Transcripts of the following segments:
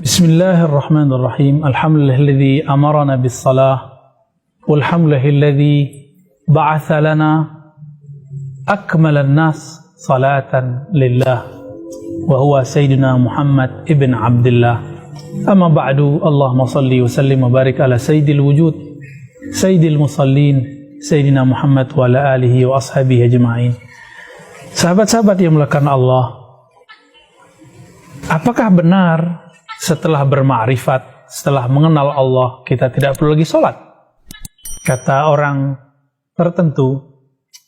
Bismillahirrahmanirrahim. Alhamdulillahilladzi amarana bis-salah walhamdulillahilladzi ba'atha lana akmalan nas salatan lillah wa huwa sayyidina Muhammad ibn Abdullah. Amma ba'du, Allahumma salli wa sallim wa barik ala sayyidil wujud sayyidil musallin sayyidina Muhammad wa ala alihi wa ashabihi ajma'in. Sahabat-sahabat yang dimuliakan Allah, apakah benar setelah bermakrifat, setelah mengenal Allah, kita tidak perlu lagi sholat? Kata orang tertentu,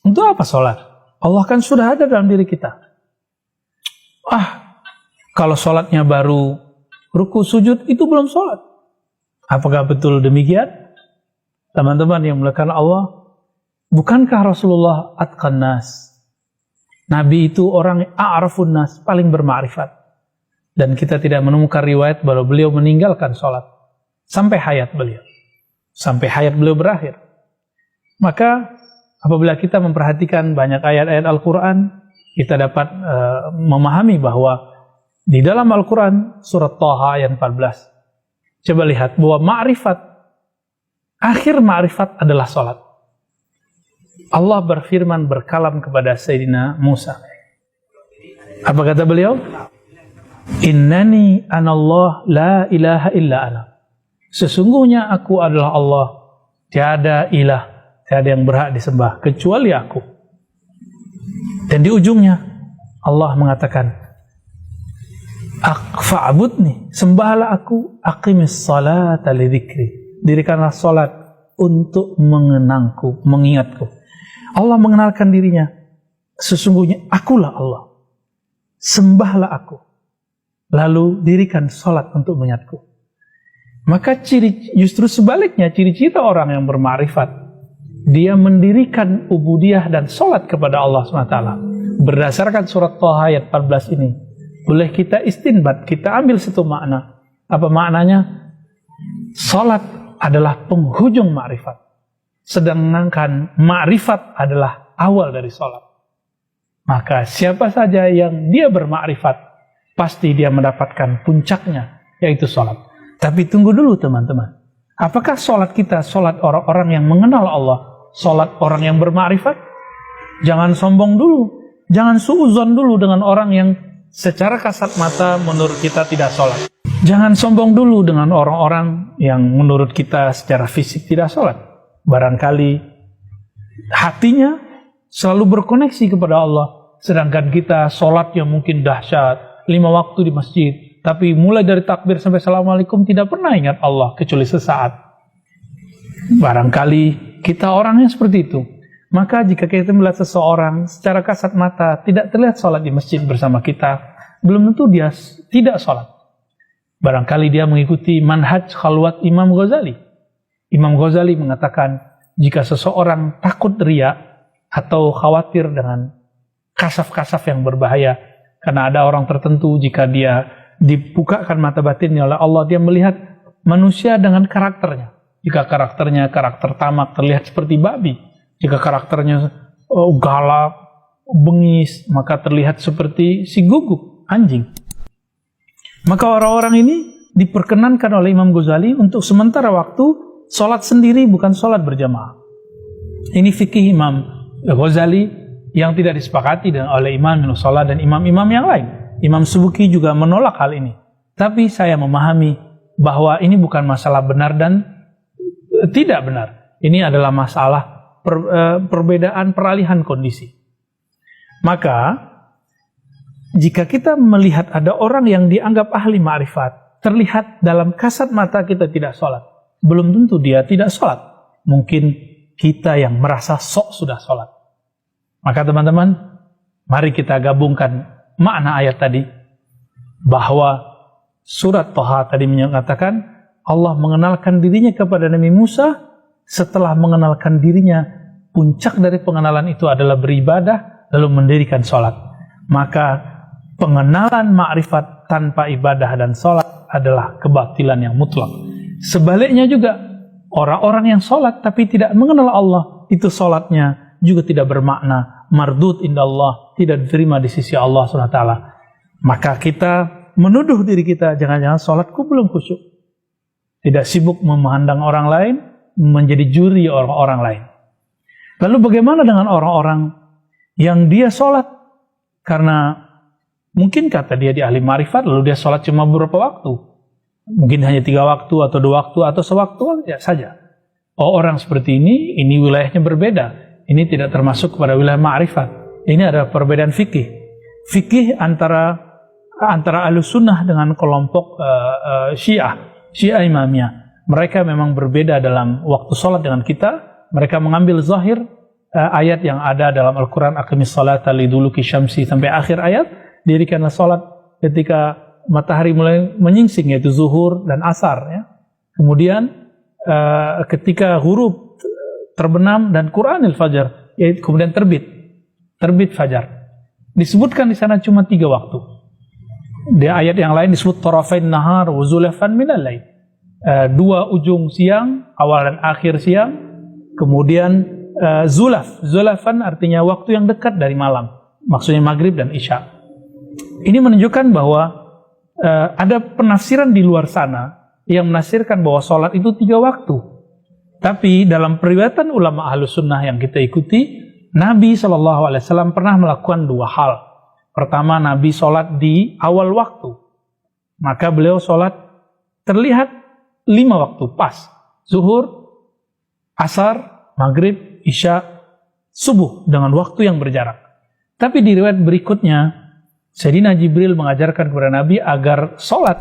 untuk apa sholat? Allah kan sudah ada dalam diri kita. Kalau sholatnya baru ruku sujud, itu belum sholat. Apakah betul demikian? Teman-teman yang dimuliakan Allah, bukankah Rasulullah atqan nas? Nabi itu orang a'rafun nas, paling bermakrifat. Dan kita tidak menemukan riwayat bahwa beliau meninggalkan sholat sampai hayat beliau. Sampai hayat beliau berakhir. Maka apabila kita memperhatikan banyak ayat-ayat Al-Quran, kita dapat memahami bahwa di dalam Al-Quran, surat Thaha ayat 14, coba lihat bahwa ma'rifat, akhir ma'rifat adalah sholat. Allah berfirman, berkalam kepada Sayyidina Musa. Apa kata beliau? Innani anallah la ilaha illa ana. Sesungguhnya aku adalah Allah, tiada ilah, tiada yang berhak disembah kecuali aku. Dan di ujungnya Allah mengatakan, fa'budni, sembahlah aku, aqimis salata li dzikri, dirikanlah salat untuk mengenangku, mengingatku. Allah mengenalkan dirinya, sesungguhnya akulah Allah, sembahlah aku, lalu dirikan salat untuk mengingatku. Maka justru sebaliknya, ciri-ciri orang yang bermakrifat, dia mendirikan ubudiyah dan salat kepada Allah SWT. Berdasarkan surat Thaha ayat 14 ini, boleh kita istinbat, kita ambil satu makna. Apa maknanya? Salat adalah penghujung makrifat, sedangkan makrifat adalah awal dari salat. Maka siapa saja yang dia bermakrifat, pasti dia mendapatkan puncaknya, yaitu salat. Tapi tunggu dulu teman-teman, apakah salat kita salat orang-orang yang mengenal Allah, salat orang yang bermakrifat? Jangan sombong dulu, jangan suudzon dulu dengan orang yang secara kasat mata menurut kita tidak salat. Jangan sombong dulu dengan orang-orang yang menurut kita secara fisik tidak salat. Barangkali hatinya selalu berkoneksi kepada Allah, sedangkan kita salatnya mungkin dahsyat, 5 waktu di masjid, tapi mulai dari takbir sampai assalamualaikum tidak pernah ingat Allah kecuali sesaat. Barangkali kita orangnya seperti itu. Maka jika kita melihat seseorang secara kasat mata tidak terlihat salat di masjid bersama kita, belum tentu dia tidak salat. Barangkali dia mengikuti manhaj khalwat Imam Ghazali. Imam Ghazali mengatakan, jika seseorang takut riya atau khawatir dengan kasaf-kasaf yang berbahaya, karena ada orang tertentu jika dia dibukakan mata batinnya oleh Allah, dia melihat manusia dengan karakternya. Jika karakternya karakter tamak, terlihat seperti babi. Jika karakternya galak, bengis, maka terlihat seperti si guguk, anjing. Maka orang-orang ini diperkenankan oleh Imam Ghazali untuk sementara waktu sholat sendiri, bukan sholat berjamaah. Ini fikih Imam Ghazali yang tidak disepakati oleh Imam Ibnu Salah dan imam-imam yang lain. Imam Subuki juga menolak hal ini. Tapi saya memahami bahwa ini bukan masalah benar dan tidak benar. Ini adalah masalah perbedaan peralihan kondisi. Maka jika kita melihat ada orang yang dianggap ahli ma'rifat, terlihat dalam kasat mata kita tidak sholat, belum tentu dia tidak sholat. Mungkin kita yang merasa sok sudah sholat. Maka teman-teman, mari kita gabungkan makna ayat tadi, bahwa surat Thaha tadi menyatakan Allah mengenalkan dirinya kepada Nabi Musa. Setelah mengenalkan dirinya, puncak dari pengenalan itu adalah beribadah lalu mendirikan sholat. Maka pengenalan ma'rifat tanpa ibadah dan sholat adalah kebatilan yang mutlak. Sebaliknya juga, orang-orang yang sholat tapi tidak mengenal Allah, itu sholatnya juga tidak bermakna, mardud indallah, tidak diterima di sisi Allah SWT. Maka kita menuduh diri kita, jangan-jangan sholatku belum khusyuk. Tidak sibuk memandang orang lain, menjadi juri orang-orang lain. Lalu bagaimana dengan orang-orang yang dia sholat karena mungkin kata dia di ahli marifat, lalu dia sholat cuma beberapa waktu, mungkin hanya 3 waktu atau 2 waktu atau sewaktu saja. Oh, orang seperti ini wilayahnya berbeda. Ini tidak termasuk kepada wilayah ma'rifat. Ini ada perbedaan fikih. Fikih antara Ahlussunnah dengan kelompok Syiah Imamiyah. Mereka memang berbeda dalam waktu sholat dengan kita. Mereka mengambil zahir ayat yang ada dalam Al-Quran, aqimis salata liduluki syamsi, sampai akhir ayat, dirikanlah sholat ketika matahari mulai menyingsing, yaitu zuhur dan asar. Ya. Kemudian ketika ghurub terbenam dan Quranil fajar, yaitu kemudian terbit fajar. Disebutkan di sana cuma 3 waktu. Di ayat yang lain disebut tarafain nahar wa zulafan minal lail. 2 ujung siang, awal dan akhir siang. Kemudian zulafan artinya waktu yang dekat dari malam. Maksudnya maghrib dan isya. Ini menunjukkan bahwa ada penafsiran di luar sana yang menafsirkan bahwa sholat itu 3 waktu. Tapi dalam periwayatan ulama Ahlussunnah yang kita ikuti, Nabi SAW pernah melakukan 2 hal. Pertama, Nabi sholat di awal waktu. Maka beliau sholat terlihat 5 waktu pas. Zuhur, asar, maghrib, isya, subuh dengan waktu yang berjarak. Tapi di riwayat berikutnya, Sayyidina Jibril mengajarkan kepada Nabi agar sholat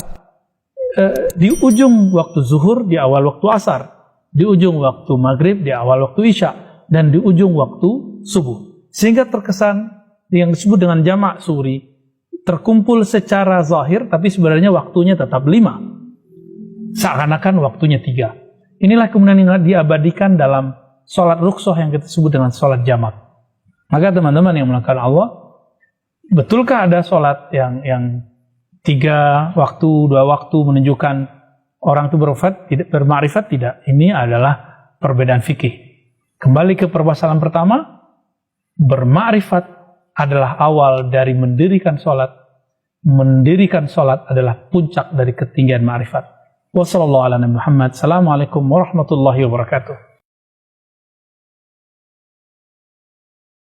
di ujung waktu zuhur, di awal waktu asar, di ujung waktu maghrib, di awal waktu isya, dan di ujung waktu subuh. Sehingga terkesan yang disebut dengan jamak suri, terkumpul secara zahir, tapi sebenarnya waktunya tetap 5. Seakan-akan waktunya 3. Inilah kemudian yang diabadikan dalam sholat rukhsah yang kita sebut dengan sholat jamak. Maka teman-teman yang melakukan Allah, betulkah ada sholat yang 3 waktu, 2 waktu menunjukkan orang itu bermakrifat? Tidak. Ini adalah perbedaan fikih. Kembali ke permasalahan pertama, bermakrifat adalah awal dari mendirikan sholat. Mendirikan sholat adalah puncak dari ketinggian makrifat. Wassalamualaikum warahmatullahi wabarakatuh.